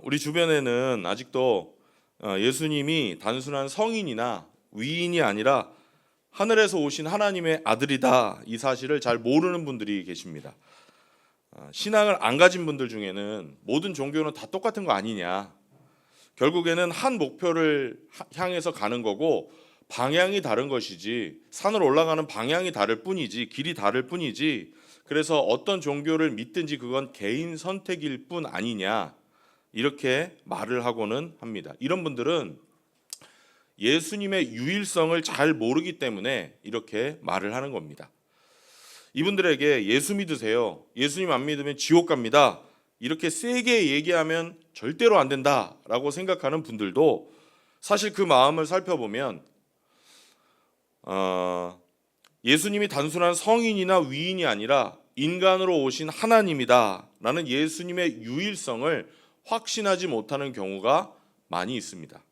우리 주변에는 아직도 예수님이 단순한 성인이나 위인이 아니라 하늘에서 오신 하나님의 아들이다, 이 사실을 잘 모르는 분들이 계십니다. 신앙을 안 가진 분들 중에는 모든 종교는 다 똑같은 거 아니냐, 결국에는 한 목표를 향해서 가는 거고 방향이 다른 것이지, 산을 올라가는 방향이 다를 뿐이지, 길이 다를 뿐이지, 그래서 어떤 종교를 믿든지 그건 개인 선택일 뿐 아니냐, 이렇게 말을 하고는 합니다. 이런 분들은 예수님의 유일성을 잘 모르기 때문에 이렇게 말을 하는 겁니다. 이분들에게 예수 믿으세요, 예수님 안 믿으면 지옥 갑니다, 이렇게 세게 얘기하면 절대로 안 된다라고 생각하는 분들도 사실 그 마음을 살펴보면 예수님이 단순한 성인이나 위인이 아니라 인간으로 오신 하나님이다 라는 예수님의 유일성을 확신하지 못하는 경우가 많이 있습니다.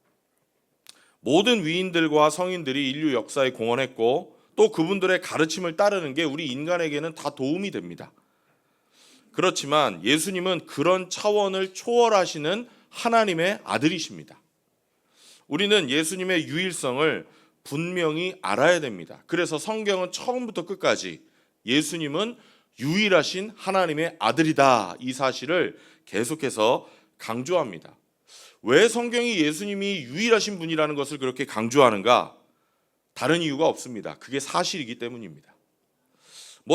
모든 위인들과 성인들이 인류 역사에 공헌했고 또 그분들의 가르침을 따르는 게 우리 인간에게는 다 도움이 됩니다. 그렇지만 예수님은 그런 차원을 초월하시는 하나님의 아들이십니다. 우리는 예수님의 유일성을 분명히 알아야 됩니다. 그래서 성경은 처음부터 끝까지 예수님은 유일하신 하나님의 아들이다, 이 사실을 계속해서 강조합니다. 왜 성경이 예수님이 유일하신 분이라는 것을 그렇게 강조하는가? 다른 이유가 없습니다. 그게 사실이기 때문입니다.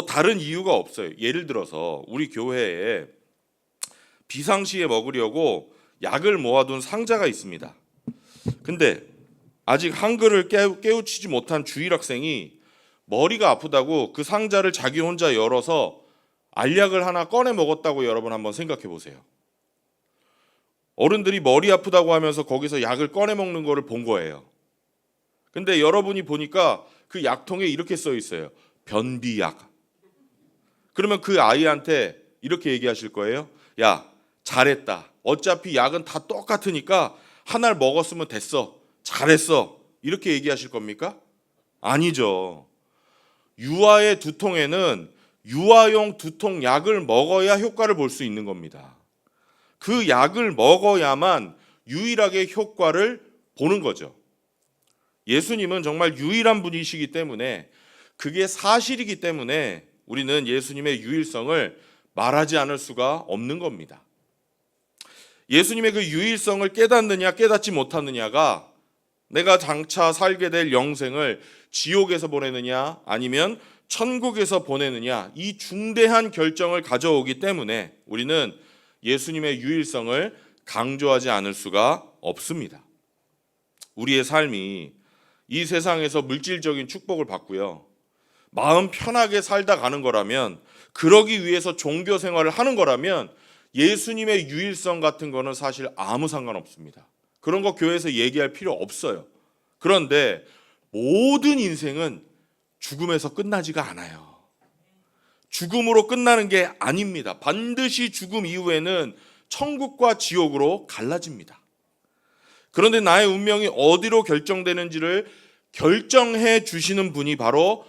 다른 이유가 없어요. 예를 들어서 우리 교회에 비상시에 먹으려고 약을 모아둔 상자가 있습니다. 근데 아직 한글을 깨우치지 못한 주일 학생이 머리가 아프다고 그 상자를 자기 혼자 열어서 알약을 하나 꺼내 먹었다고 여러분 한번 생각해 보세요. 어른들이 머리 아프다고 하면서 거기서 약을 꺼내 먹는 거를 본 거예요. 근데 여러분이 보니까 그 약통에 이렇게 써 있어요. 변비약. 그러면 그 아이한테 이렇게 얘기하실 거예요. 야, 잘했다. 어차피 약은 다 똑같으니까 하나를 먹었으면 됐어. 잘했어. 이렇게 얘기하실 겁니까? 아니죠. 유아의 두통에는 유아용 두통 약을 먹어야 효과를 볼 수 있는 겁니다. 그 약을 먹어야만 유일하게 효과를 보는 거죠. 예수님은 정말 유일한 분이시기 때문에, 그게 사실이기 때문에 우리는 예수님의 유일성을 말하지 않을 수가 없는 겁니다. 예수님의 그 유일성을 깨닫느냐 깨닫지 못하느냐가 내가 장차 살게 될 영생을 지옥에서 보내느냐 아니면 천국에서 보내느냐, 이 중대한 결정을 가져오기 때문에 우리는 예수님의 유일성을 강조하지 않을 수가 없습니다. 우리의 삶이 이 세상에서 물질적인 축복을 받고요, 마음 편하게 살다 가는 거라면, 그러기 위해서 종교 생활을 하는 거라면 예수님의 유일성 같은 거는 사실 아무 상관없습니다. 그런 거 교회에서 얘기할 필요 없어요. 그런데 모든 인생은 죽음에서 끝나지가 않아요. 죽음으로 끝나는 게 아닙니다. 반드시 죽음 이후에는 천국과 지옥으로 갈라집니다. 그런데 나의 운명이 어디로 결정되는지를 결정해 주시는 분이 바로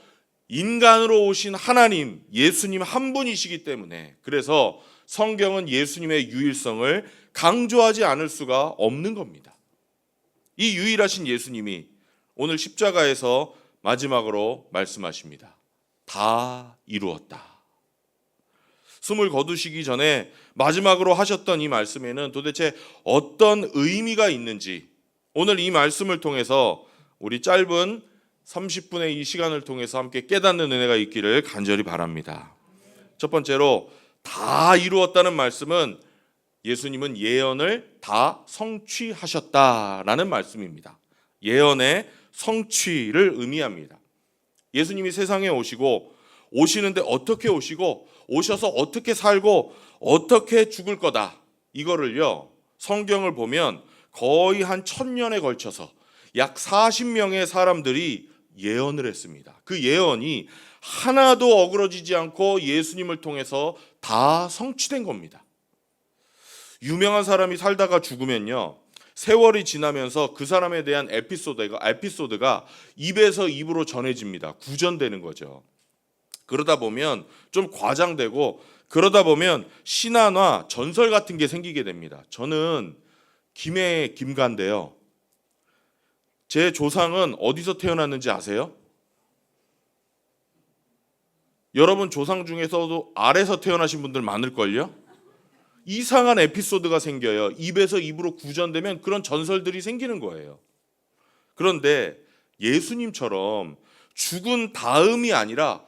인간으로 오신 하나님, 예수님 한 분이시기 때문에, 그래서 성경은 예수님의 유일성을 강조하지 않을 수가 없는 겁니다. 이 유일하신 예수님이 오늘 십자가에서 마지막으로 말씀하십니다. 다 이루었다. 숨을 거두시기 전에 마지막으로 하셨던 이 말씀에는 도대체 어떤 의미가 있는지, 오늘 이 말씀을 통해서 우리 짧은 30분의 이 시간을 통해서 함께 깨닫는 은혜가 있기를 간절히 바랍니다. 첫 번째로, 다 이루었다는 말씀은 예수님은 예언을 다 성취하셨다라는 말씀입니다. 예언의 성취를 의미합니다. 예수님이 세상에 오시는데 어떻게 오시고, 오셔서 어떻게 살고 어떻게 죽을 거다, 이거를요 성경을 보면 거의 한 1000년에 걸쳐서 약 40명의 사람들이 예언을 했습니다. 그 예언이 하나도 어그러지지 않고 예수님을 통해서 다 성취된 겁니다. 유명한 사람이 살다가 죽으면요, 세월이 지나면서 그 사람에 대한 에피소드가 입에서 입으로 전해집니다. 구전되는 거죠. 그러다 보면 좀 과장되고 그러다 보면 신화나 전설 같은 게 생기게 됩니다. 저는 김해 김가인데요. 제 조상은 어디서 태어났는지 아세요? 여러분 조상 중에서도 알에서 태어나신 분들 많을걸요? 이상한 에피소드가 생겨요. 입에서 입으로 구전되면 그런 전설들이 생기는 거예요. 그런데 예수님처럼 죽은 다음이 아니라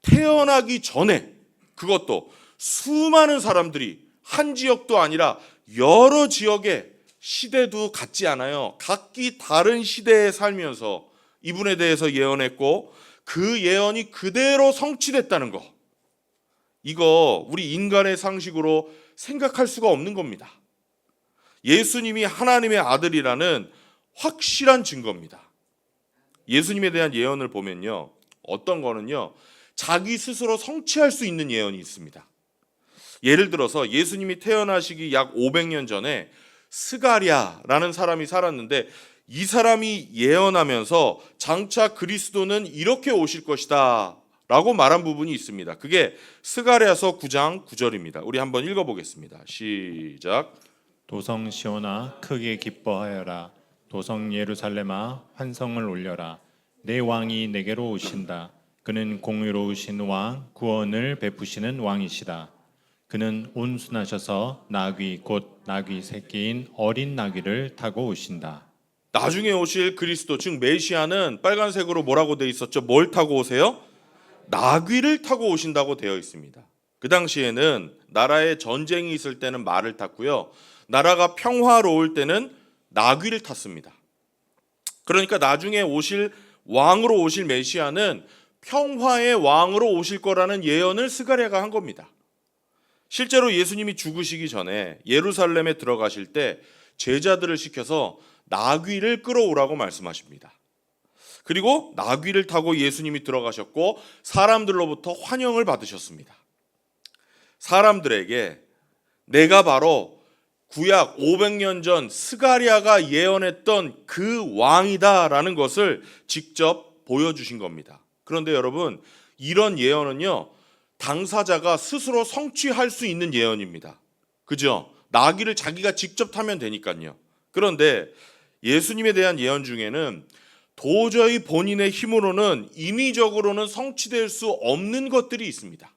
태어나기 전에, 그것도 수많은 사람들이 한 지역도 아니라 여러 지역에, 시대도 같지 않아요. 각기 다른 시대에 살면서 이분에 대해서 예언했고 그 예언이 그대로 성취됐다는 거, 이거 우리 인간의 상식으로 생각할 수가 없는 겁니다. 예수님이 하나님의 아들이라는 확실한 증거입니다. 예수님에 대한 예언을 보면요, 어떤 거는요 자기 스스로 성취할 수 있는 예언이 있습니다. 예를 들어서 예수님이 태어나시기 약 500년 전에 스가랴라는 사람이 살았는데, 이 사람이 예언하면서 장차 그리스도는 이렇게 오실 것이다 라고 말한 부분이 있습니다. 그게 스가랴서 9장 9절입니다. 우리 한번 읽어보겠습니다. 시작. 도성 시온아 크게 기뻐하여라. 도성 예루살렘아 환성을 올려라. 내 왕이 내게로 오신다. 그는 공의로우신 왕, 구원을 베푸시는 왕이시다. 그는 온순하셔서 나귀 곧 나귀 새끼인 어린 나귀를 타고 오신다. 나중에 오실 그리스도, 즉 메시아는 빨간색으로 뭐라고 되어 있었죠? 뭘 타고 오세요? 나귀를 타고 오신다고 되어 있습니다. 그 당시에는 나라에 전쟁이 있을 때는 말을 탔고요, 나라가 평화로울 때는 나귀를 탔습니다. 그러니까 나중에 오실 왕으로 오실 메시아는 평화의 왕으로 오실 거라는 예언을 스가랴가 한 겁니다. 실제로 예수님이 죽으시기 전에 예루살렘에 들어가실 때 제자들을 시켜서 나귀를 끌어오라고 말씀하십니다. 그리고 나귀를 타고 예수님이 들어가셨고 사람들로부터 환영을 받으셨습니다. 사람들에게 내가 바로 구약 500년 전 스가랴가 예언했던 그 왕이다라는 것을 직접 보여주신 겁니다. 그런데 여러분, 이런 예언은요 당사자가 스스로 성취할 수 있는 예언입니다. 그죠? 나귀를 자기가 직접 타면 되니까요. 그런데 예수님에 대한 예언 중에는 도저히 본인의 힘으로는 인위적으로는 성취될 수 없는 것들이 있습니다.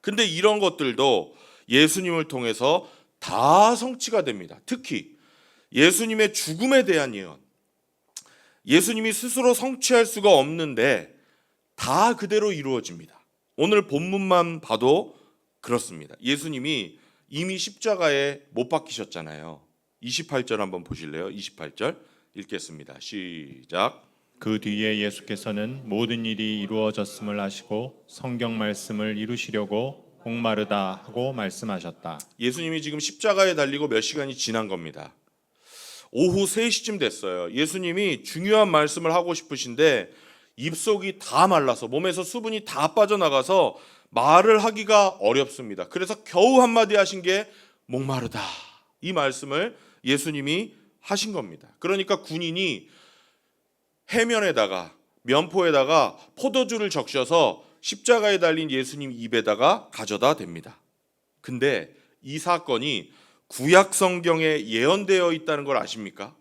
근데 이런 것들도 예수님을 통해서 다 성취가 됩니다. 특히 예수님의 죽음에 대한 예언, 예수님이 스스로 성취할 수가 없는데 다 그대로 이루어집니다. 오늘 본문만 봐도 그렇습니다. 예수님이 이미 십자가에 못 박히셨잖아요. 28절 한번 보실래요? 28절 읽겠습니다. 시작. 그 뒤에 예수께서는 모든 일이 이루어졌음을 아시고 성경 말씀을 이루시려고 목마르다 하고 말씀하셨다. 예수님이 지금 십자가에 달리고 몇 시간이 지난 겁니다. 오후 3시쯤 됐어요. 예수님이 중요한 말씀을 하고 싶으신데 입속이 다 말라서, 몸에서 수분이 다 빠져나가서 말을 하기가 어렵습니다. 그래서 겨우 한마디 하신 게 목마르다, 이 말씀을 예수님이 하신 겁니다. 그러니까 군인이 해면에다가, 면포에다가 포도주를 적셔서 십자가에 달린 예수님 입에다가 가져다 댑니다. 근데 이 사건이 구약 성경에 예언되어 있다는 걸 아십니까?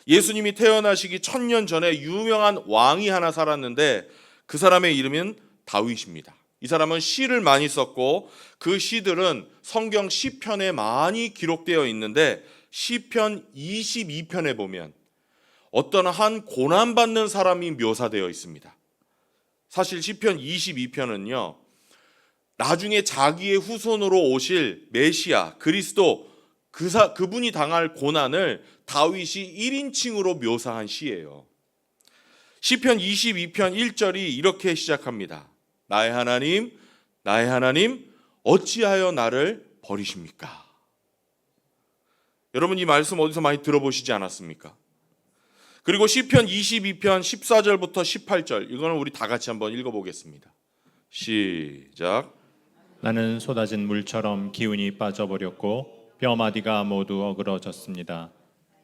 예수님이 태어나시기 1000년 전에 유명한 왕이 하나 살았는데 그 사람의 이름은 다윗입니다. 이 사람은 시를 많이 썼고 그 시들은 성경 시편에 많이 기록되어 있는데 시편 22편에 보면 어떤 한 고난받는 사람이 묘사되어 있습니다. 사실 시편 22편은요 나중에 자기의 후손으로 오실 메시아 그리스도, 그분이 당할 고난을 다윗이 1인칭으로 묘사한 시예요. 시편 22편 1절이 이렇게 시작합니다. 나의 하나님, 나의 하나님, 어찌하여 나를 버리십니까? 여러분, 이 말씀 어디서 많이 들어보시지 않았습니까? 그리고 시편 22편 14절부터 18절, 이거는 우리 다 같이 한번 읽어보겠습니다. 시작. 나는 쏟아진 물처럼 기운이 빠져버렸고 뼈마디가 모두 어그러졌습니다.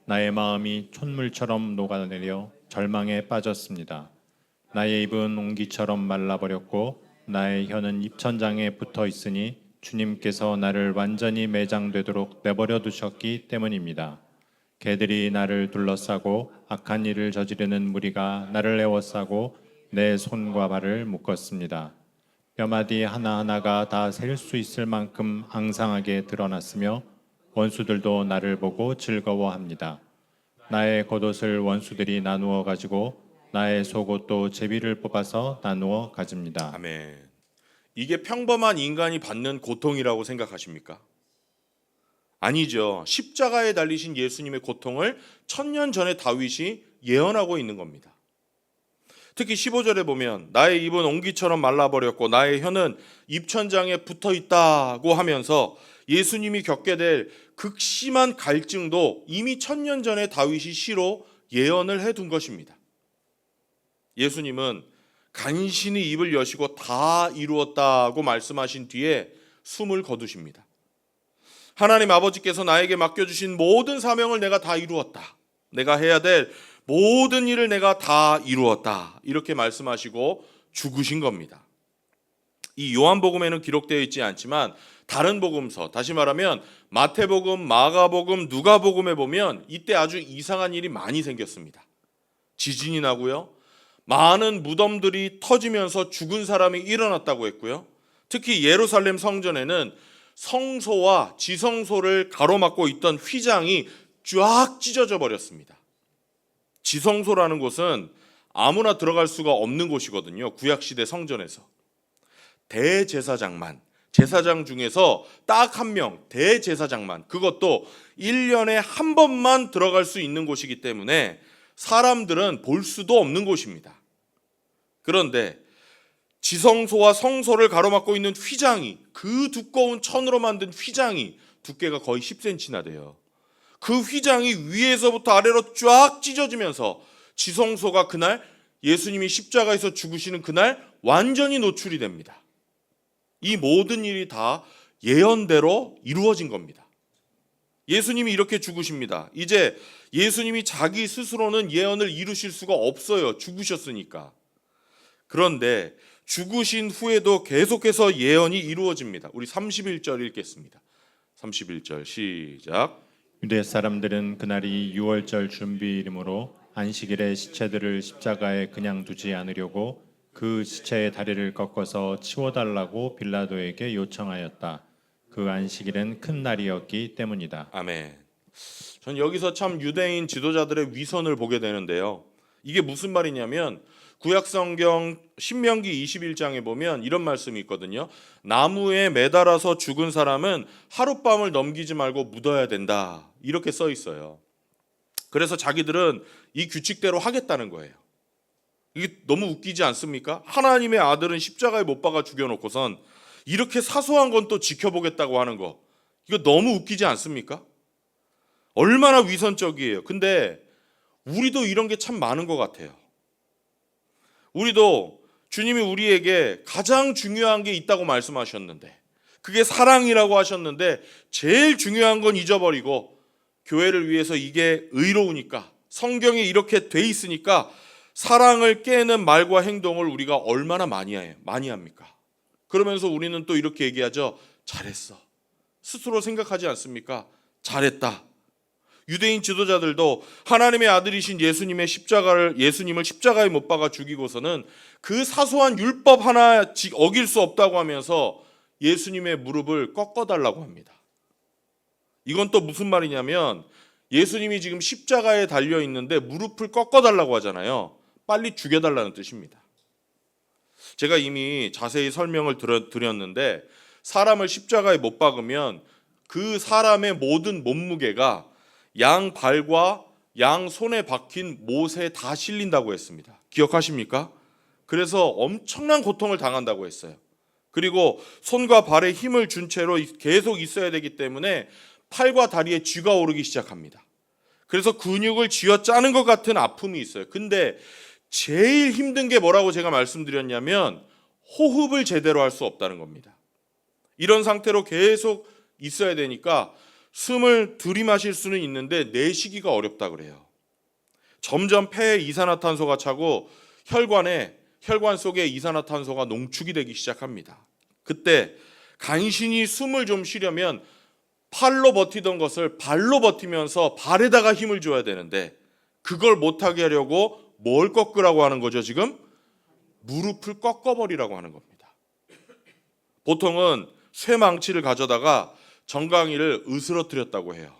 나의 마음이 촛물처럼 녹아내려 절망에 빠졌습니다. 나의 입은 옹기처럼 말라버렸고 나의 혀는 입천장에 붙어 있으니 주님께서 나를 완전히 매장되도록 내버려 두셨기 때문입니다. 개들이 나를 둘러싸고 악한 일을 저지르는 무리가 나를 에워싸고 내 손과 발을 묶었습니다. 뼈마디 하나하나가 다 셀 수 있을 만큼 앙상하게 드러났으며 원수들도 나를 보고 즐거워합니다. 나의 겉옷을 원수들이 나누어 가지고 나의 속옷도 제비를 뽑아서 나누어 가집니다. 아멘. 이게 평범한 인간이 받는 고통이라고 생각하십니까? 아니죠. 십자가에 달리신 예수님의 고통을 1000년 전에 다윗이 예언하고 있는 겁니다. 특히 15절에 보면 나의 입은 옹기처럼 말라버렸고 나의 혀는 입천장에 붙어 있다고 하면서 예수님이 겪게 될 극심한 갈증도 이미 1000년 전에 다윗이 시로 예언을 해둔 것입니다. 예수님은 간신히 입을 여시고 다 이루었다고 말씀하신 뒤에 숨을 거두십니다. 하나님 아버지께서 나에게 맡겨주신 모든 사명을 내가 다 이루었다. 내가 해야 될 모든 일을 내가 다 이루었다. 이렇게 말씀하시고 죽으신 겁니다. 이 요한복음에는 기록되어 있지 않지만 다른 복음서, 다시 말하면 마태복음, 마가복음, 누가복음에 보면 이때 아주 이상한 일이 많이 생겼습니다. 지진이 나고요. 많은 무덤들이 터지면서 죽은 사람이 일어났다고 했고요. 특히 예루살렘 성전에는 성소와 지성소를 가로막고 있던 휘장이 쫙 찢어져 버렸습니다. 지성소라는 곳은 아무나 들어갈 수가 없는 곳이거든요. 구약시대 성전에서. 대제사장만, 제사장 중에서 딱 한 명, 대제사장만, 그것도 1년에 한 번만 들어갈 수 있는 곳이기 때문에 사람들은 볼 수도 없는 곳입니다. 그런데 지성소와 성소를 가로막고 있는 휘장이, 그 두꺼운 천으로 만든 휘장이 두께가 거의 10cm나 돼요. 그 휘장이 위에서부터 아래로 쫙 찢어지면서 지성소가 그날 예수님이 십자가에서 죽으시는 그날 완전히 노출이 됩니다. 이 모든 일이 다 예언대로 이루어진 겁니다. 예수님이 이렇게 죽으십니다. 이제 예수님이 자기 스스로는 예언을 이루실 수가 없어요. 죽으셨으니까. 그런데 죽으신 후에도 계속해서 예언이 이루어집니다. 우리 31절 읽겠습니다. 31절 시작. 유대 사람들은 그날이 유월절 준비일이므로 안식일에 시체들을 십자가에 그냥 두지 않으려고 그 시체의 다리를 꺾어서 치워달라고 빌라도에게 요청하였다. 그 안식일은 큰 날이었기 때문이다. 아멘. 전 여기서 참 유대인 지도자들의 위선을 보게 되는데요. 이게 무슨 말이냐면 구약성경 신명기 21장에 보면 이런 말씀이 있거든요. 나무에 매달아서 죽은 사람은 하룻밤을 넘기지 말고 묻어야 된다. 이렇게 써 있어요. 그래서 자기들은 이 규칙대로 하겠다는 거예요. 이게 너무 웃기지 않습니까? 하나님의 아들은 십자가에 못 박아 죽여놓고선 이렇게 사소한 건 또 지켜보겠다고 하는 거. 이거 너무 웃기지 않습니까? 얼마나 위선적이에요. 근데 우리도 이런 게 참 많은 것 같아요. 우리도 주님이 우리에게 가장 중요한 게 있다고 말씀하셨는데, 그게 사랑이라고 하셨는데 제일 중요한 건 잊어버리고 교회를 위해서 이게 의로우니까, 성경에 이렇게 돼 있으니까 사랑을 깨는 말과 행동을 우리가 얼마나 많이 합니까? 그러면서 우리는 또 이렇게 얘기하죠. 잘했어. 스스로 생각하지 않습니까? 잘했다. 유대인 지도자들도 하나님의 아들이신 예수님을 십자가에 못 박아 죽이고서는 그 사소한 율법 하나 어길 수 없다고 하면서 예수님의 무릎을 꺾어달라고 합니다. 이건 또 무슨 말이냐면 예수님이 지금 십자가에 달려 있는데 무릎을 꺾어달라고 하잖아요. 빨리 죽여달라는 뜻입니다. 제가 이미 자세히 설명을 드렸는데 사람을 십자가에 못 박으면 그 사람의 모든 몸무게가 양 발과 양 손에 박힌 못에 다 실린다고 했습니다. 기억하십니까? 그래서 엄청난 고통을 당한다고 했어요. 그리고 손과 발에 힘을 준 채로 계속 있어야 되기 때문에 팔과 다리에 쥐가 오르기 시작합니다. 그래서 근육을 쥐어짜는 것 같은 아픔이 있어요. 근데 제일 힘든 게 뭐라고 제가 말씀드렸냐면 호흡을 제대로 할 수 없다는 겁니다. 이런 상태로 계속 있어야 되니까 숨을 들이마실 수는 있는데 내쉬기가 어렵다 그래요. 점점 폐에 이산화탄소가 차고 혈관 속에 이산화탄소가 농축이 되기 시작합니다. 그때 간신히 숨을 좀 쉬려면 팔로 버티던 것을 발로 버티면서 발에다가 힘을 줘야 되는데 그걸 못하게 하려고 뭘 꺾으라고 하는 거죠 지금? 무릎을 꺾어버리라고 하는 겁니다. 보통은 쇠망치를 가져다가 정강이를 으스러뜨렸다고 해요.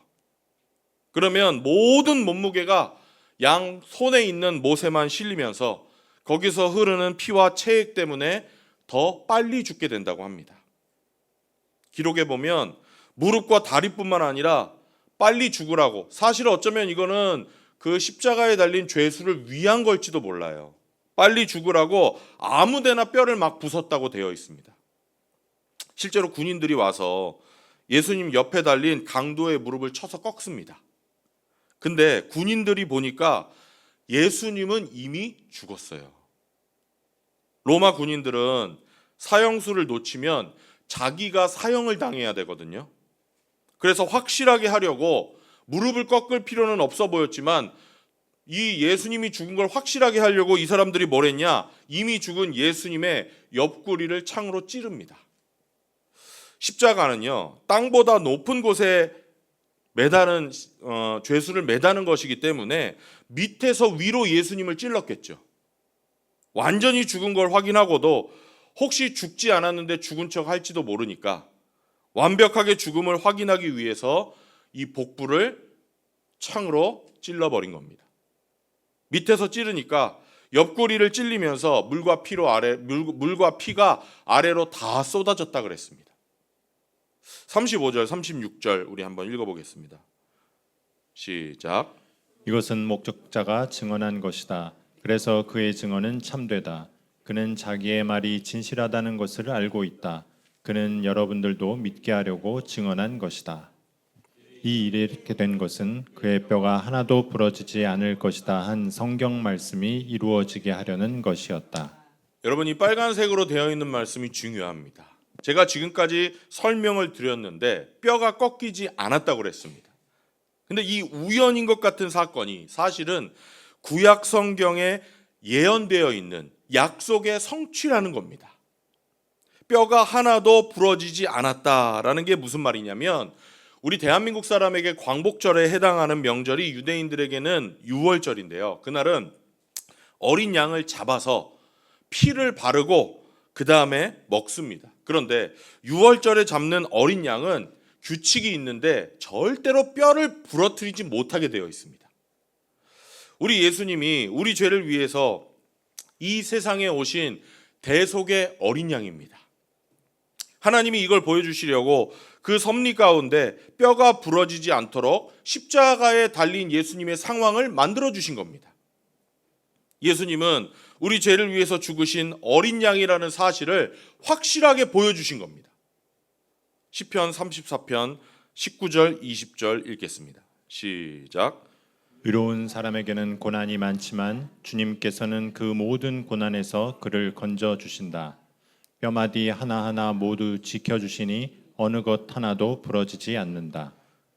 그러면 모든 몸무게가 양 손에 있는 못에만 실리면서 거기서 흐르는 피와 체액 때문에 더 빨리 죽게 된다고 합니다. 기록에 보면 무릎과 다리뿐만 아니라 빨리 죽으라고, 사실 어쩌면 이거는 그 십자가에 달린 죄수를 위한 걸지도 몰라요. 빨리 죽으라고 아무데나 뼈를 막 부쉈다고 되어 있습니다. 실제로 군인들이 와서 예수님 옆에 달린 강도의 무릎을 쳐서 꺾습니다. 근데 군인들이 보니까 예수님은 이미 죽었어요. 로마 군인들은 사형수를 놓치면 자기가 사형을 당해야 되거든요. 그래서 확실하게 하려고 무릎을 꺾을 필요는 없어 보였지만 이 예수님이 죽은 걸 확실하게 하려고 이 사람들이 뭘 했냐? 이미 죽은 예수님의 옆구리를 창으로 찌릅니다. 십자가는요, 땅보다 높은 곳에 매다는 죄수를 매다는 것이기 때문에 밑에서 위로 예수님을 찔렀겠죠. 완전히 죽은 걸 확인하고도 혹시 죽지 않았는데 죽은 척 할지도 모르니까 완벽하게 죽음을 확인하기 위해서 이 복부를 창으로 찔러버린 겁니다. 밑에서 찌르니까 옆구리를 찔리면서 물과 피가 아래로 다 쏟아졌다 그랬습니다. 35절, 36절 우리 한번 읽어보겠습니다. 시작. 이것은 목적자가 증언한 것이다. 그래서 그의 증언은 참되다. 그는 자기의 말이 진실하다는 것을 알고 있다. 그는 여러분들도 믿게 하려고 증언한 것이다. 이 일이 이렇게 된 것은 그의 뼈가 하나도 부러지지 않을 것이다 한 성경 말씀이 이루어지게 하려는 것이었다. 여러분, 이 빨간색으로 되어 있는 말씀이 중요합니다. 제가 지금까지 설명을 드렸는데 뼈가 꺾이지 않았다고 그랬습니다. 근데 이 우연인 것 같은 사건이 사실은 구약 성경에 예언되어 있는 약속의 성취라는 겁니다. 뼈가 하나도 부러지지 않았다라는 게 무슨 말이냐면 우리 대한민국 사람에게 광복절에 해당하는 명절이 유대인들에게는 유월절인데요. 그날은 어린 양을 잡아서 피를 바르고 그 다음에 먹습니다. 그런데 유월절에 잡는 어린 양은 규칙이 있는데 절대로 뼈를 부러뜨리지 못하게 되어 있습니다. 우리 예수님이 우리 죄를 위해서 이 세상에 오신 대속의 어린 양입니다. 하나님이 이걸 보여주시려고 그 섭리 가운데 뼈가 부러지지 않도록 십자가에 달린 예수님의 상황을 만들어주신 겁니다. 예수님은 우리 죄를 위해서 죽으신 어린 양이라는 사실을 확실하게 보여주신 겁니다. 시편 34편 19절 20절 읽겠습니다. 시작. 의로운 사람에게는 고난이 많지만 주님께서는 그 모든 고난에서 그를 건져 주신다. 뼈마디 하나하나 모두 지켜주시니 어느 것 하나도 부러지지 않는다.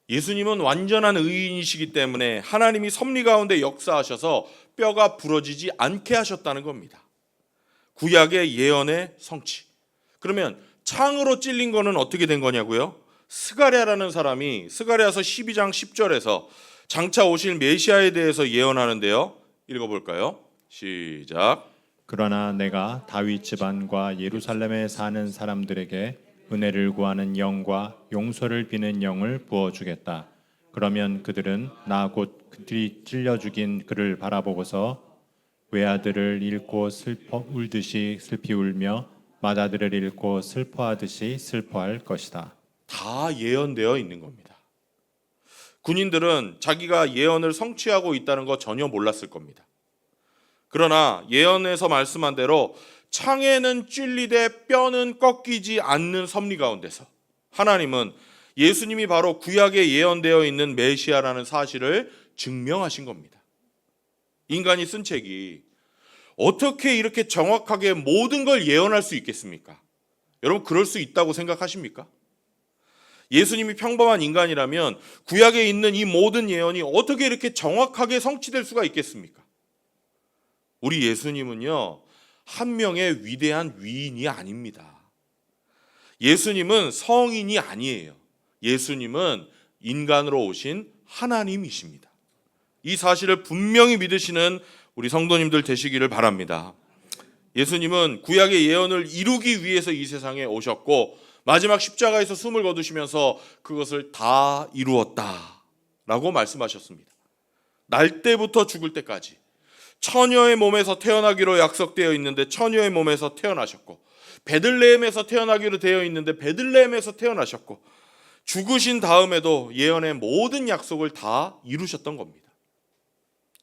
예수님은 완전한 의인이시기 때문에 하나님이 섭리 가운데 역사하셔서 뼈가 부러지지 않게 하셨다는 겁니다. 구약의 예언의 성취. 그러면 창으로 찔린 거는 어떻게 된 거냐고요? 스가랴라는 사람이 스가랴서 12장 10절에서 장차 오실 메시아에 대해서 예언하는데요. 읽어볼까요? 시작. 그러나 내가 다윗 집안과 예루살렘에 사는 사람들에게 은혜를 구하는 영과 용서를 비는 영을 부어주겠다. 그러면 그들은 나 곧 그들이 찔려 죽인 그를 바라보고서 외아들을 잃고 울듯이 슬피 울며 맏아들을 잃고 슬퍼하듯이 슬퍼할 것이다. 다 예언되어 있는 겁니다. 군인들은 자기가 예언을 성취하고 있다는 거 전혀 몰랐을 겁니다. 그러나 예언에서 말씀한 대로 창에는 찔리되 뼈는 꺾이지 않는 섭리 가운데서 하나님은 예수님이 바로 구약에 예언되어 있는 메시아라는 사실을 증명하신 겁니다. 인간이 쓴 책이 어떻게 이렇게 정확하게 모든 걸 예언할 수 있겠습니까? 여러분, 그럴 수 있다고 생각하십니까? 예수님이 평범한 인간이라면 구약에 있는 이 모든 예언이 어떻게 이렇게 정확하게 성취될 수가 있겠습니까? 우리 예수님은요, 한 명의 위대한 위인이 아닙니다. 예수님은 성인이 아니에요. 예수님은 인간으로 오신 하나님이십니다. 이 사실을 분명히 믿으시는 우리 성도님들 되시기를 바랍니다. 예수님은 구약의 예언을 이루기 위해서 이 세상에 오셨고 마지막 십자가에서 숨을 거두시면서 그것을 다 이루었다라고 말씀하셨습니다. 날 때부터 죽을 때까지 처녀의 몸에서 태어나기로 약속되어 있는데 처녀의 몸에서 태어나셨고, 베들레헴에서 태어나기로 되어 있는데 베들레헴에서 태어나셨고, 죽으신 다음에도 예언의 모든 약속을 다 이루셨던 겁니다.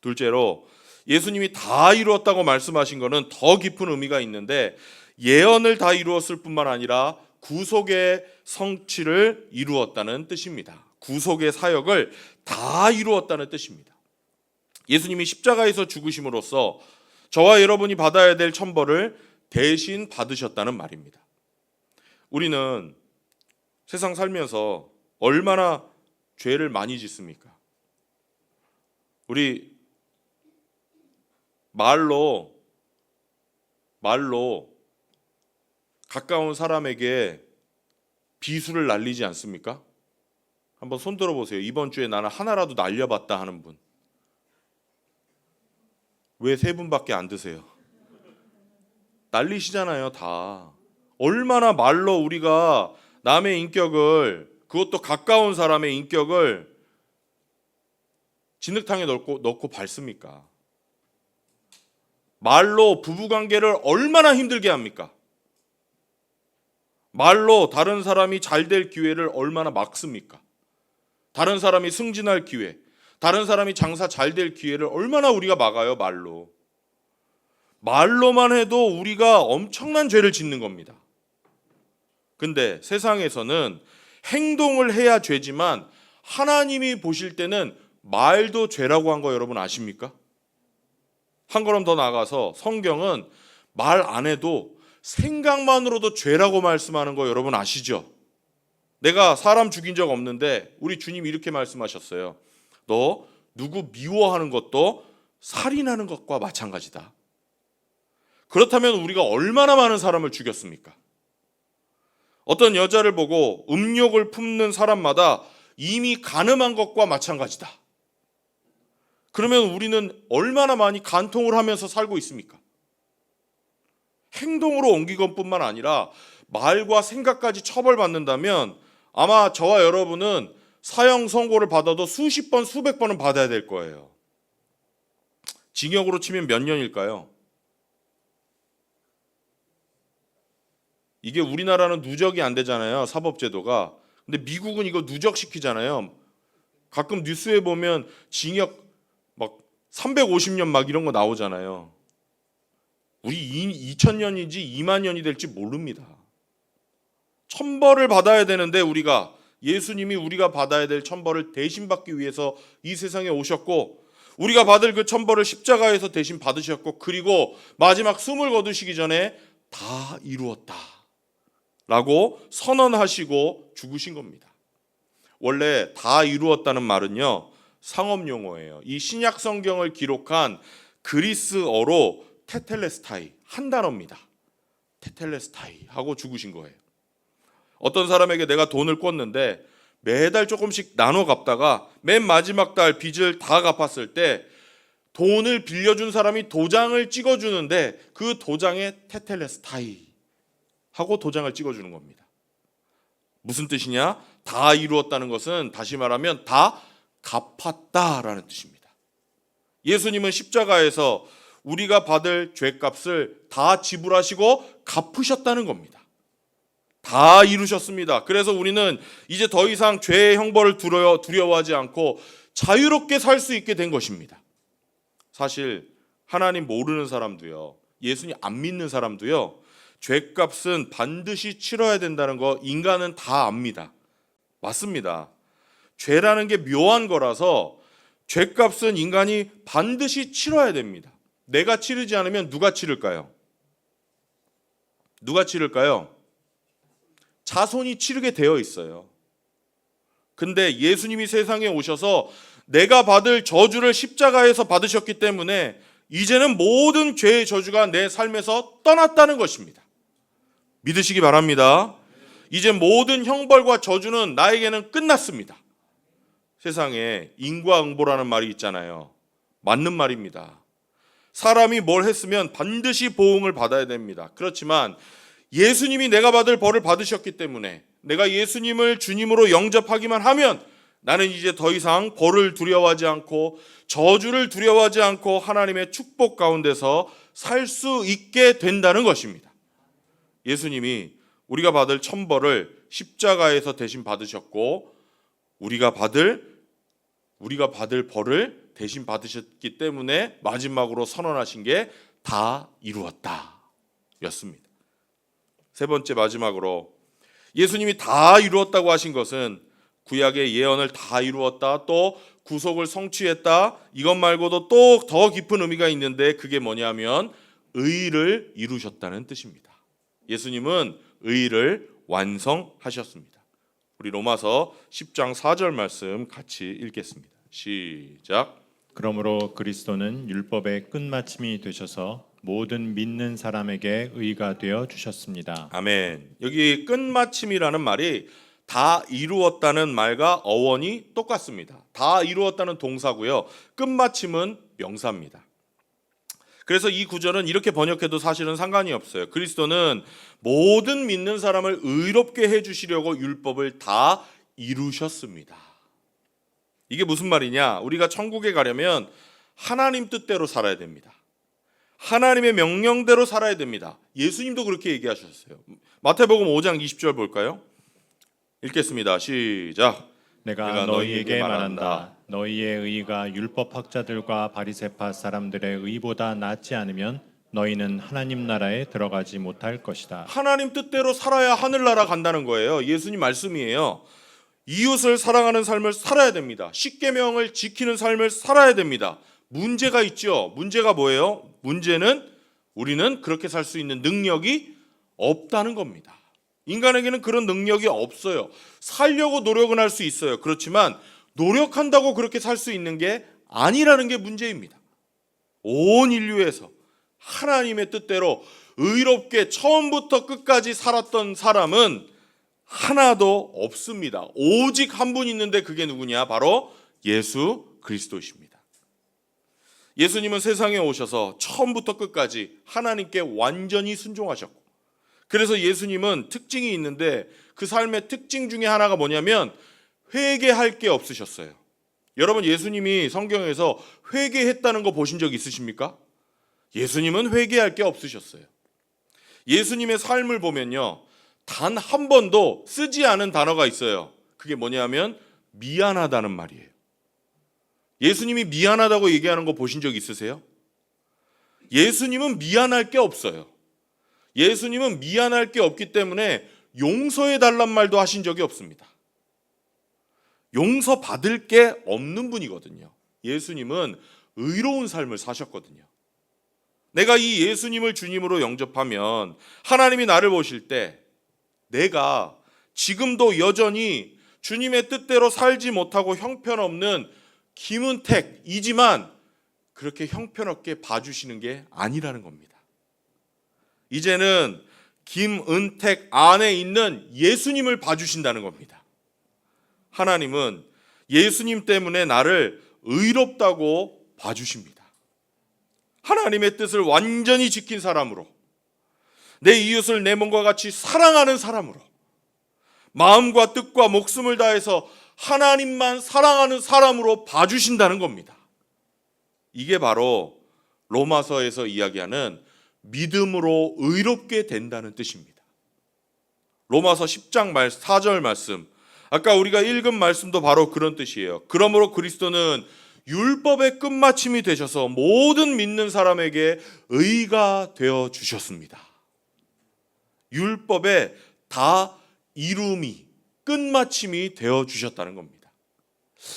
둘째로 예수님이 다 이루었다고 말씀하신 것은 더 깊은 의미가 있는데, 예언을 다 이루었을 뿐만 아니라 구속의 성취를 이루었다는 뜻입니다. 구속의 사역을 다 이루었다는 뜻입니다. 예수님이 십자가에서 죽으심으로써 저와 여러분이 받아야 될 천벌을 대신 받으셨다는 말입니다. 우리는 세상 살면서 얼마나 죄를 많이 짓습니까? 우리 말로 가까운 사람에게 비수를 날리지 않습니까? 한번 손 들어보세요. 이번 주에 나는 하나라도 날려봤다 하는 분. 왜 3분밖에 안 드세요? 날리시잖아요, 다. 얼마나 말로 우리가 남의 인격을, 그것도 가까운 사람의 인격을 진흙탕에 넣고 밟습니까? 말로 부부관계를 얼마나 힘들게 합니까? 말로 다른 사람이 잘 될 기회를 얼마나 막습니까? 다른 사람이 승진할 기회, 다른 사람이 장사 잘 될 기회를 얼마나 우리가 막아요, 말로. 말로만 해도 우리가 엄청난 죄를 짓는 겁니다. 근데 세상에서는 행동을 해야 죄지만 하나님이 보실 때는 말도 죄라고 한 거 여러분 아십니까? 한 걸음 더 나가서 성경은 말 안 해도 생각만으로도 죄라고 말씀하는 거 여러분 아시죠? 내가 사람 죽인 적 없는데 우리 주님이 이렇게 말씀하셨어요. 너 누구 미워하는 것도 살인하는 것과 마찬가지다. 그렇다면 우리가 얼마나 많은 사람을 죽였습니까? 어떤 여자를 보고 음욕을 품는 사람마다 이미 간음한 것과 마찬가지다. 그러면 우리는 얼마나 많이 간통을 하면서 살고 있습니까? 행동으로 옮긴 것뿐만 아니라 말과 생각까지 처벌받는다면 아마 저와 여러분은 사형 선고를 받아도 수십 번, 수백 번은 받아야 될 거예요. 징역으로 치면 몇 년일까요? 이게 우리나라는 누적이 안 되잖아요, 사법제도가. 근데 미국은 이거 누적시키잖아요. 가끔 뉴스에 보면 징역 막 350년 막 이런 거 나오잖아요. 우리 2000년인지 2만 년이 될지 모릅니다. 천벌을 받아야 되는데 우리가, 예수님이 우리가 받아야 될 천벌을 대신 받기 위해서 이 세상에 오셨고, 우리가 받을 그 천벌을 십자가에서 대신 받으셨고, 그리고 마지막 숨을 거두시기 전에 다 이루었다 라고 선언하시고 죽으신 겁니다. 원래 다 이루었다는 말은요, 상업 용어예요. 이 신약 성경을 기록한 그리스어로 테텔레스타이, 한 단어입니다. 테텔레스타이 하고 죽으신 거예요. 어떤 사람에게 내가 돈을 꿨는데 매달 조금씩 나눠 갚다가 맨 마지막 달 빚을 다 갚았을 때 돈을 빌려준 사람이 도장을 찍어주는데 그 도장에 테텔레스타이 하고 도장을 찍어주는 겁니다. 무슨 뜻이냐? 다 이루었다는 것은 다시 말하면 다 갚았다라는 뜻입니다. 예수님은 십자가에서 우리가 받을 죄값을 다 지불하시고 갚으셨다는 겁니다. 다 이루셨습니다. 그래서 우리는 이제 더 이상 죄의 형벌을 두려워하지 않고 자유롭게 살 수 있게 된 것입니다. 사실 하나님 모르는 사람도요, 예수님 안 믿는 사람도요, 죄값은 반드시 치러야 된다는 거 인간은 다 압니다. 맞습니다. 죄라는 게 묘한 거라서 죄값은 인간이 반드시 치러야 됩니다. 내가 치르지 않으면 누가 치를까요? 누가 치를까요? 자손이 치르게 되어 있어요. 근데 예수님이 세상에 오셔서 내가 받을 저주를 십자가에서 받으셨기 때문에 이제는 모든 죄의 저주가 내 삶에서 떠났다는 것입니다. 믿으시기 바랍니다. 이제 모든 형벌과 저주는 나에게는 끝났습니다. 세상에 인과응보라는 말이 있잖아요. 맞는 말입니다. 사람이 뭘 했으면 반드시 보응을 받아야 됩니다. 그렇지만 예수님이 내가 받을 벌을 받으셨기 때문에 내가 예수님을 주님으로 영접하기만 하면 나는 이제 더 이상 벌을 두려워하지 않고 저주를 두려워하지 않고 하나님의 축복 가운데서 살 수 있게 된다는 것입니다. 예수님이 우리가 받을 천벌을 십자가에서 대신 받으셨고 우리가 받을 벌을 대신 받으셨기 때문에 마지막으로 선언하신 게 다 이루었다 였습니다. 세 번째 마지막으로 예수님이 다 이루었다고 하신 것은 구약의 예언을 다 이루었다, 또 구속을 성취했다, 이것 말고도 또 더 깊은 의미가 있는데 그게 뭐냐면 의를 이루셨다는 뜻입니다. 예수님은 의를 완성하셨습니다. 우리 로마서 10장 4절 말씀 같이 읽겠습니다. 시작. 그러므로 그리스도는 율법의 끝마침이 되셔서 모든 믿는 사람에게 의가 되어 주셨습니다. 아멘. 여기 끝마침이라는 말이 다 이루었다는 말과 어원이 똑같습니다. 다 이루었다는 동사고요. 끝마침은 명사입니다. 그래서 이 구절은 이렇게 번역해도 사실은 상관이 없어요. 그리스도는 모든 믿는 사람을 의롭게 해주시려고 율법을 다 이루셨습니다. 이게 무슨 말이냐? 우리가 천국에 가려면 하나님 뜻대로 살아야 됩니다. 하나님의 명령대로 살아야 됩니다. 예수님도 그렇게 얘기하셨어요. 마태복음 5장 20절 볼까요? 읽겠습니다. 시작. 내가 너희에게 말한다. 너희의 의가 율법학자들과 바리새파 사람들의 의보다 낫지 않으면 너희는 하나님 나라에 들어가지 못할 것이다. 하나님 뜻대로 살아야 하늘나라 간다는 거예요. 예수님 말씀이에요. 이웃을 사랑하는 삶을 살아야 됩니다. 십계명을 지키는 삶을 살아야 됩니다. 문제가 있죠. 문제가 뭐예요? 문제는 우리는 그렇게 살 수 있는 능력이 없다는 겁니다. 인간에게는 그런 능력이 없어요. 살려고 노력은 할 수 있어요. 그렇지만 노력한다고 그렇게 살 수 있는 게 아니라는 게 문제입니다. 온 인류에서 하나님의 뜻대로 의롭게 처음부터 끝까지 살았던 사람은 하나도 없습니다. 오직 한 분 있는데 그게 누구냐? 바로 예수 그리스도이십니다. 예수님은 세상에 오셔서 처음부터 끝까지 하나님께 완전히 순종하셨고, 그래서 예수님은 특징이 있는데 그 삶의 특징 중에 하나가 뭐냐면 회개할 게 없으셨어요. 여러분, 예수님이 성경에서 회개했다는 거 보신 적 있으십니까? 예수님은 회개할 게 없으셨어요. 예수님의 삶을 보면요, 단 한 번도 쓰지 않은 단어가 있어요. 그게 뭐냐면 미안하다는 말이에요. 예수님이 미안하다고 얘기하는 거 보신 적 있으세요? 예수님은 미안할 게 없어요. 예수님은 미안할 게 없기 때문에 용서해달란 말도 하신 적이 없습니다. 용서받을 게 없는 분이거든요. 예수님은 의로운 삶을 사셨거든요. 내가 이 예수님을 주님으로 영접하면 하나님이 나를 보실 때 내가 지금도 여전히 주님의 뜻대로 살지 못하고 형편없는 김은택이지만 그렇게 형편없게 봐주시는 게 아니라는 겁니다. 이제는 김은택 안에 있는 예수님을 봐주신다는 겁니다. 하나님은 예수님 때문에 나를 의롭다고 봐주십니다. 하나님의 뜻을 완전히 지킨 사람으로, 내 이웃을 내 몸과 같이 사랑하는 사람으로, 마음과 뜻과 목숨을 다해서 하나님만 사랑하는 사람으로 봐주신다는 겁니다. 이게 바로 로마서에서 이야기하는 믿음으로 의롭게 된다는 뜻입니다. 로마서 10장 4절 말씀, 아까 우리가 읽은 말씀도 바로 그런 뜻이에요. 그러므로 그리스도는 율법의 끝마침이 되셔서 모든 믿는 사람에게 의가 되어 주셨습니다. 율법의 다 이룸이 끝마침이 되어 주셨다는 겁니다.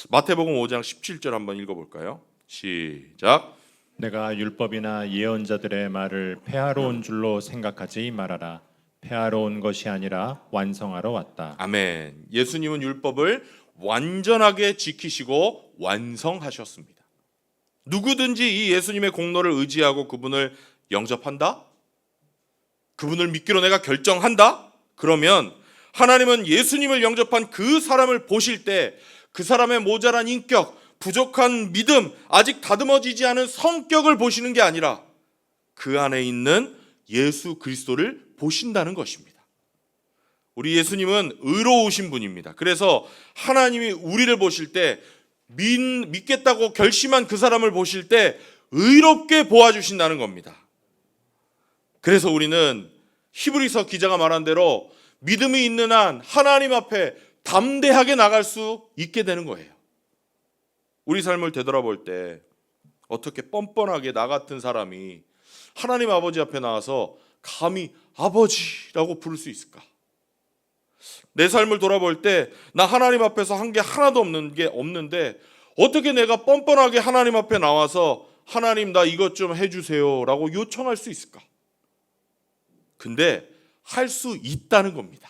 마태복음 5장 17절 한번 읽어볼까요? 시작. 내가 율법이나 예언자들의 말을 폐하러 온 줄로 생각하지 말아라. 폐하러 온 것이 아니라 완성하러 왔다. 아멘. 예수님은 율법을 완전하게 지키시고 완성하셨습니다. 누구든지 이 예수님의 공로를 의지하고 그분을 영접한다? 그분을 믿기로 내가 결정한다? 그러면 하나님은 예수님을 영접한 그 사람을 보실 때 그 사람의 모자란 인격, 부족한 믿음, 아직 다듬어지지 않은 성격을 보시는 게 아니라 그 안에 있는 예수 그리스도를 보신다는 것입니다. 우리 예수님은 의로우신 분입니다. 그래서 하나님이 우리를 보실 때 믿겠다고 결심한 그 사람을 보실 때 의롭게 보아주신다는 겁니다. 그래서 우리는 히브리서 기자가 말한 대로 믿음이 있는 한 하나님 앞에 담대하게 나갈 수 있게 되는 거예요. 우리 삶을 되돌아볼 때 어떻게 뻔뻔하게 나 같은 사람이 하나님 아버지 앞에 나와서 감히 아버지라고 부를 수 있을까? 내 삶을 돌아볼 때 나 하나님 앞에서 한 게 하나도 없는데 어떻게 내가 뻔뻔하게 하나님 앞에 나와서 하나님 나 이것 좀 해주세요 라고 요청할 수 있을까? 근데 할 수 있다는 겁니다.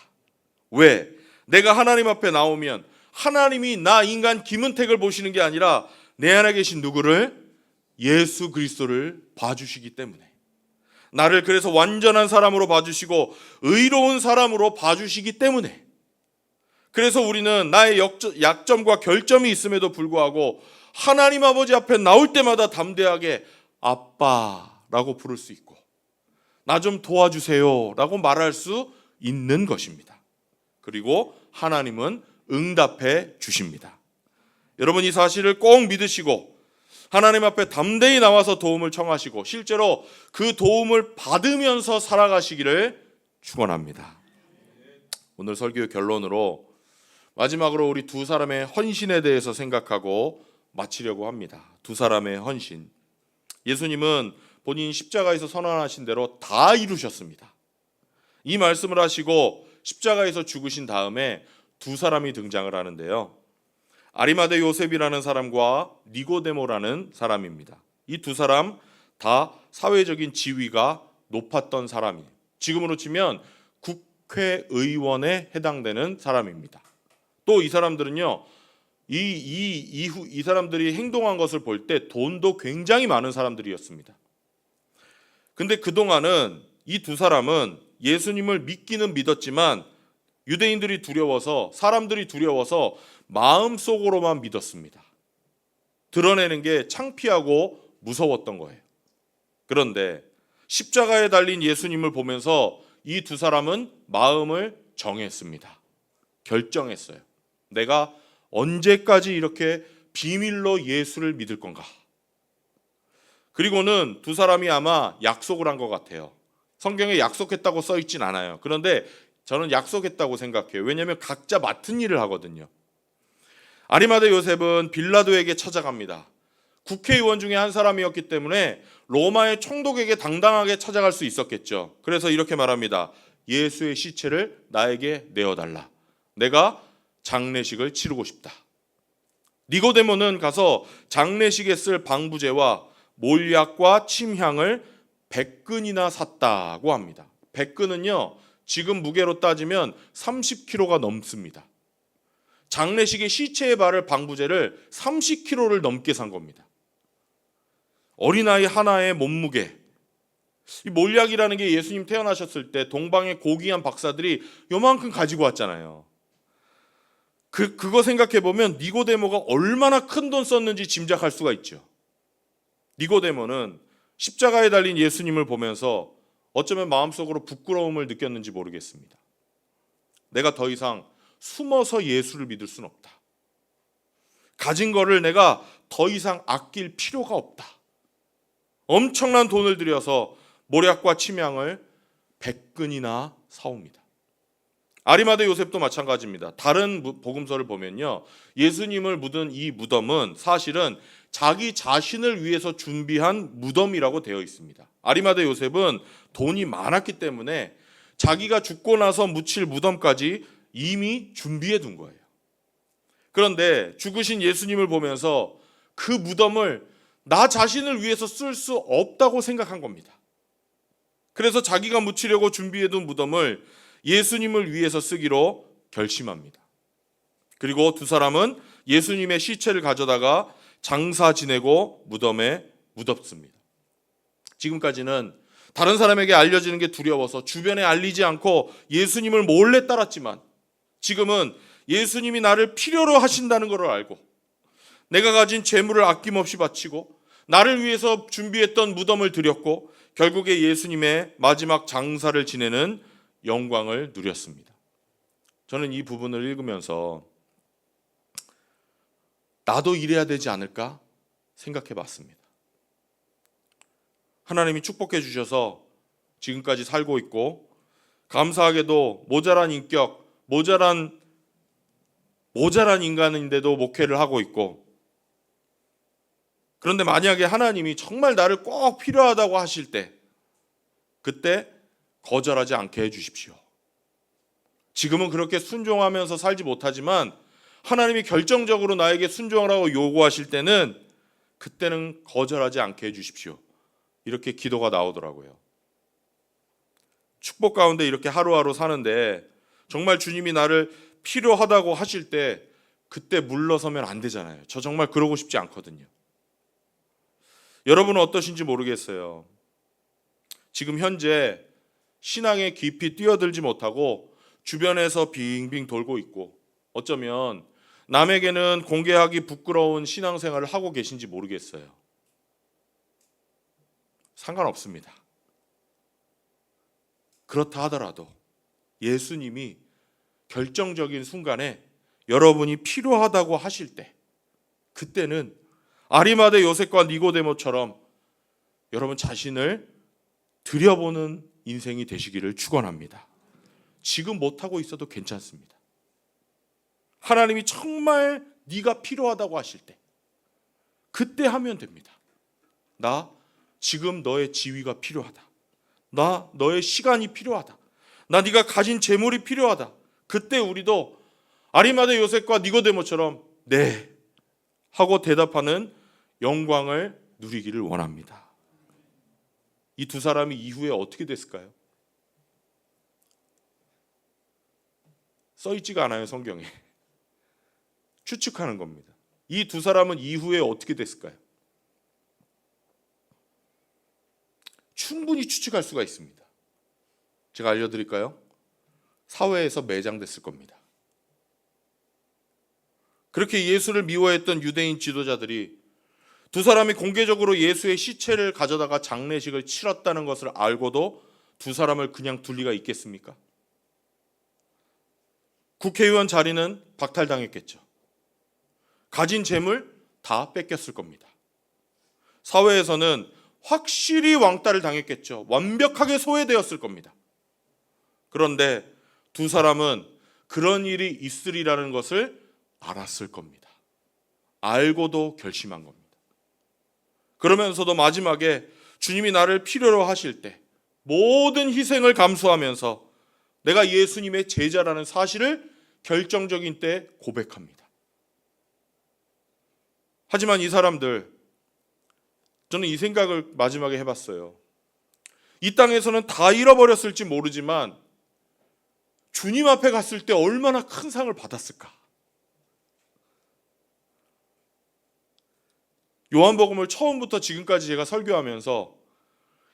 왜? 내가 하나님 앞에 나오면 하나님이 나 인간 김은택을 보시는 게 아니라 내 안에 계신 누구를? 예수 그리스도를 봐주시기 때문에. 나를 그래서 완전한 사람으로 봐주시고 의로운 사람으로 봐주시기 때문에. 그래서 우리는 나의 약점과 결점이 있음에도 불구하고 하나님 아버지 앞에 나올 때마다 담대하게 아빠라고 부를 수 있고 나 좀 도와주세요 라고 말할 수 있는 것입니다. 그리고 하나님은 응답해 주십니다. 여러분 이 사실을 꼭 믿으시고 하나님 앞에 담대히 나와서 도움을 청하시고 실제로 그 도움을 받으면서 살아가시기를 축원합니다. 오늘 설교의 결론으로 마지막으로 우리 두 사람의 헌신에 대해서 생각하고 마치려고 합니다. 두 사람의 헌신. 예수님은 본인 십자가에서 선언하신 대로 다 이루셨습니다. 이 말씀을 하시고 십자가에서 죽으신 다음에 두 사람이 등장을 하는데요. 아리마대 요셉이라는 사람과 니고데모라는 사람입니다. 이 두 사람 다 사회적인 지위가 높았던 사람이에요. 지금으로 치면 국회의원에 해당되는 사람입니다. 또 이 사람들은요, 이 사람들이 행동한 것을 볼 때 돈도 굉장히 많은 사람들이었습니다. 근데 그동안은 이 두 사람은 예수님을 믿기는 믿었지만 유대인들이 두려워서 사람들이 두려워서 마음속으로만 믿었습니다. 드러내는 게 창피하고 무서웠던 거예요. 그런데 십자가에 달린 예수님을 보면서 이 두 사람은 마음을 정했습니다. 결정했어요. 내가 언제까지 이렇게 비밀로 예수를 믿을 건가? 그리고는 두 사람이 아마 약속을 한 것 같아요. 성경에 약속했다고 써 있진 않아요. 그런데 저는 약속했다고 생각해요. 왜냐하면 각자 맡은 일을 하거든요. 아리마대 요셉은 빌라도에게 찾아갑니다. 국회의원 중에 한 사람이었기 때문에 로마의 총독에게 당당하게 찾아갈 수 있었겠죠. 그래서 이렇게 말합니다. 예수의 시체를 나에게 내어달라. 내가 장례식을 치르고 싶다. 니고데모는 가서 장례식에 쓸 방부제와 몰약과 침향을 100근이나 샀다고 합니다. 100근은요 지금 무게로 따지면 30kg가 넘습니다. 장례식에 시체에 바를 방부제를 30kg를 넘게 산 겁니다. 어린아이 하나의 몸무게. 이 몰약이라는 게 예수님 태어나셨을 때 동방의 고귀한 박사들이 요만큼 가지고 왔잖아요. 그거 생각해 보면 니고데모가 얼마나 큰 돈 썼는지 짐작할 수가 있죠. 니고데모는 십자가에 달린 예수님을 보면서 어쩌면 마음속으로 부끄러움을 느꼈는지 모르겠습니다. 내가 더 이상 숨어서 예수를 믿을 수는 없다. 가진 거를 내가 더 이상 아낄 필요가 없다. 엄청난 돈을 들여서 몰약과 침향을 100근이나 사옵니다. 아리마대 요셉도 마찬가지입니다. 다른 복음서를 보면요, 예수님을 묻은 이 무덤은 사실은 자기 자신을 위해서 준비한 무덤이라고 되어 있습니다. 아리마대 요셉은 돈이 많았기 때문에 자기가 죽고 나서 묻힐 무덤까지 이미 준비해 둔 거예요. 그런데 죽으신 예수님을 보면서 그 무덤을 나 자신을 위해서 쓸 수 없다고 생각한 겁니다. 그래서 자기가 묻히려고 준비해 둔 무덤을 예수님을 위해서 쓰기로 결심합니다. 그리고 두 사람은 예수님의 시체를 가져다가 장사 지내고 무덤에 묻었습니다. 지금까지는 다른 사람에게 알려지는 게 두려워서 주변에 알리지 않고 예수님을 몰래 따랐지만 지금은 예수님이 나를 필요로 하신다는 것을 알고 내가 가진 재물을 아낌없이 바치고 나를 위해서 준비했던 무덤을 드렸고 결국에 예수님의 마지막 장사를 지내는 영광을 누렸습니다. 저는 이 부분을 읽으면서 나도 이래야 되지 않을까 생각해 봤습니다. 하나님이 축복해 주셔서 지금까지 살고 있고 감사하게도 모자란 인격, 모자란 인간인데도 목회를 하고 있고, 그런데 만약에 하나님이 정말 나를 꼭 필요하다고 하실 때 그때 거절하지 않게 해주십시오. 지금은 그렇게 순종하면서 살지 못하지만 하나님이 결정적으로 나에게 순종하라고 요구하실 때는 그때는 거절하지 않게 해주십시오. 이렇게 기도가 나오더라고요. 축복 가운데 이렇게 하루하루 사는데 정말 주님이 나를 필요하다고 하실 때 그때 물러서면 안 되잖아요. 저 정말 그러고 싶지 않거든요. 여러분은 어떠신지 모르겠어요. 지금 현재 신앙에 깊이 뛰어들지 못하고 주변에서 빙빙 돌고 있고 어쩌면 남에게는 공개하기 부끄러운 신앙생활을 하고 계신지 모르겠어요. 상관없습니다. 그렇다 하더라도 예수님이 결정적인 순간에 여러분이 필요하다고 하실 때 그때는 아리마대 요셉과 니고데모처럼 여러분 자신을 들여보는 인생이 되시기를 축원합니다. 지금 못하고 있어도 괜찮습니다. 하나님이 정말 네가 필요하다고 하실 때 그때 하면 됩니다. 나 지금 너의 지위가 필요하다. 나 너의 시간이 필요하다. 나 네가 가진 재물이 필요하다. 그때 우리도 아리마대 요셉과 니고데모처럼 네 하고 대답하는 영광을 누리기를 원합니다. 이 두 사람이 이후에 어떻게 됐을까요? 써있지가 않아요, 성경에. 추측하는 겁니다. 이 두 사람은 이후에 어떻게 됐을까요? 충분히 추측할 수가 있습니다. 제가 알려드릴까요? 사회에서 매장됐을 겁니다. 그렇게 예수를 미워했던 유대인 지도자들이 두 사람이 공개적으로 예수의 시체를 가져다가 장례식을 치렀다는 것을 알고도 두 사람을 그냥 둘 리가 있겠습니까? 국회의원 자리는 박탈당했겠죠. 가진 재물 다 뺏겼을 겁니다. 사회에서는 확실히 왕따를 당했겠죠. 완벽하게 소외되었을 겁니다. 그런데 두 사람은 그런 일이 있으리라는 것을 알았을 겁니다. 알고도 결심한 겁니다. 그러면서도 마지막에 주님이 나를 필요로 하실 때 모든 희생을 감수하면서 내가 예수님의 제자라는 사실을 결정적인 때 고백합니다. 하지만 이 사람들, 저는 이 생각을 마지막에 해봤어요. 이 땅에서는 다 잃어버렸을지 모르지만 주님 앞에 갔을 때 얼마나 큰 상을 받았을까? 요한복음을 처음부터 지금까지 제가 설교하면서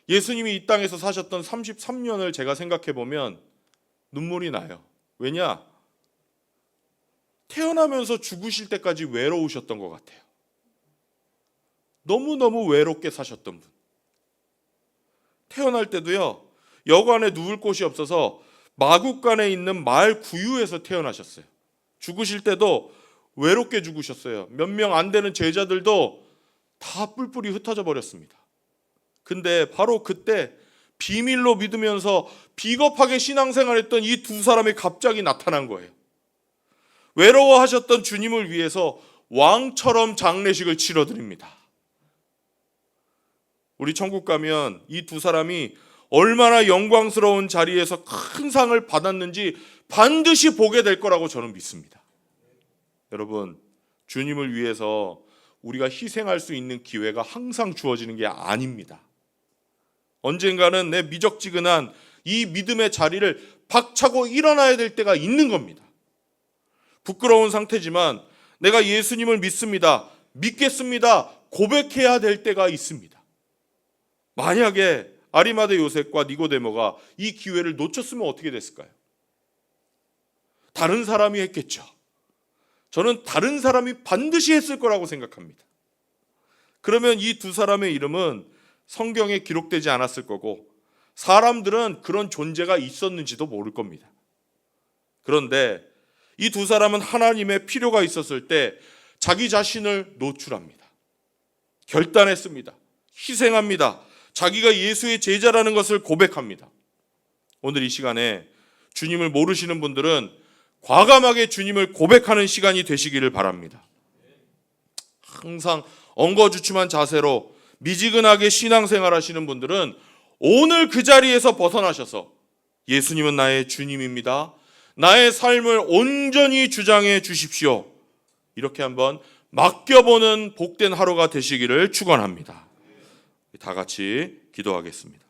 예수님이 이 땅에서 사셨던 33년을 제가 생각해 보면 눈물이 나요. 왜냐? 태어나면서 죽으실 때까지 외로우셨던 것 같아요. 너무너무 외롭게 사셨던 분. 태어날 때도요, 여관에 누울 곳이 없어서 마국간에 있는 마을 구유에서 태어나셨어요. 죽으실 때도 외롭게 죽으셨어요. 몇 명 안 되는 제자들도 다 뿔뿔이 흩어져 버렸습니다. 근데 바로 그때 비밀로 믿으면서 비겁하게 신앙생활했던 이 두 사람이 갑자기 나타난 거예요. 외로워하셨던 주님을 위해서 왕처럼 장례식을 치러드립니다. 우리 천국 가면 이 두 사람이 얼마나 영광스러운 자리에서 큰 상을 받았는지 반드시 보게 될 거라고 저는 믿습니다. 여러분, 주님을 위해서 우리가 희생할 수 있는 기회가 항상 주어지는 게 아닙니다. 언젠가는 내 미적지근한 이 믿음의 자리를 박차고 일어나야 될 때가 있는 겁니다. 부끄러운 상태지만 내가 예수님을 믿습니다, 믿겠습니다, 고백해야 될 때가 있습니다. 만약에 아리마대 요셉과 니고데모가 이 기회를 놓쳤으면 어떻게 됐을까요? 다른 사람이 했겠죠. 저는 다른 사람이 반드시 했을 거라고 생각합니다. 그러면 이 두 사람의 이름은 성경에 기록되지 않았을 거고 사람들은 그런 존재가 있었는지도 모를 겁니다. 그런데 이 두 사람은 하나님의 필요가 있었을 때 자기 자신을 노출합니다. 결단했습니다. 희생합니다. 자기가 예수의 제자라는 것을 고백합니다. 오늘 이 시간에 주님을 모르시는 분들은 과감하게 주님을 고백하는 시간이 되시기를 바랍니다. 항상 엉거주춤한 자세로 미지근하게 신앙생활 하시는 분들은 오늘 그 자리에서 벗어나셔서 예수님은 나의 주님입니다. 나의 삶을 온전히 주장해 주십시오. 이렇게 한번 맡겨보는 복된 하루가 되시기를 축원합니다. 다 같이 기도하겠습니다.